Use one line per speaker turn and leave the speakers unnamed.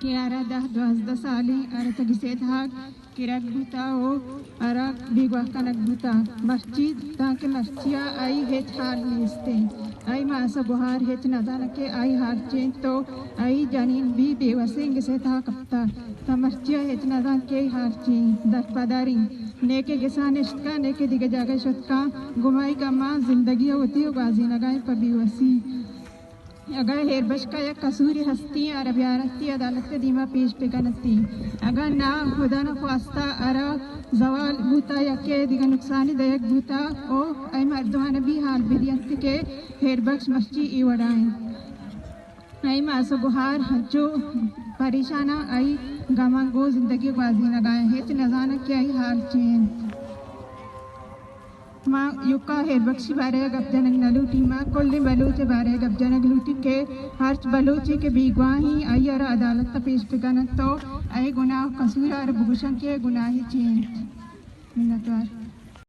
کہ ارا 10-12 سالی ارا تگیسیت ہاگ کرک بوتا او ارا بیگوہ کنک بوتا مرچی تاکہ مرچیا آئی ہیچ حال نیستے آئی ماسا گوہار ہیچ ندانا کہ آئی حال چین تو آئی جانین بھی بیوسنگ سے تھا کپتا تا مرچیا ہیچ ندان کے حال چین در پداری نیکے گسان اشتکا نیکے دیگے جاگے شتکا گمائی کا ماں زندگی ہوتی ہو گازی نگائیں پر بیوسی اگر ہیر بشکا یا قصوری ہستی ارا بیارتی عدالت دیما پیش پکنتی اگر نا خدا نہ خواستا ارا زوال بوتا یا کہ دیگا نقصانی دیگ بوتا او ای مردمان بھی حال بیدیانتی کے ہیر بخش مسچی ای وڑائیں ای ماسو گوہار ہنچو پریشانہ ای گاما گو زندگی بازی نگائیں ہیچ نزانہ کی ای حال چین ماں یوکا ہیر بخشی بارے گب جنگ نلوٹی ماں کلی بلوچ بارے گب جنگ لوٹی کے ہرچ بلوچی کے بیگواہی آئی ارا عدالت پیش پکنت تو ای گناہ قصور اور بگوشن کے گناہی چین منتوار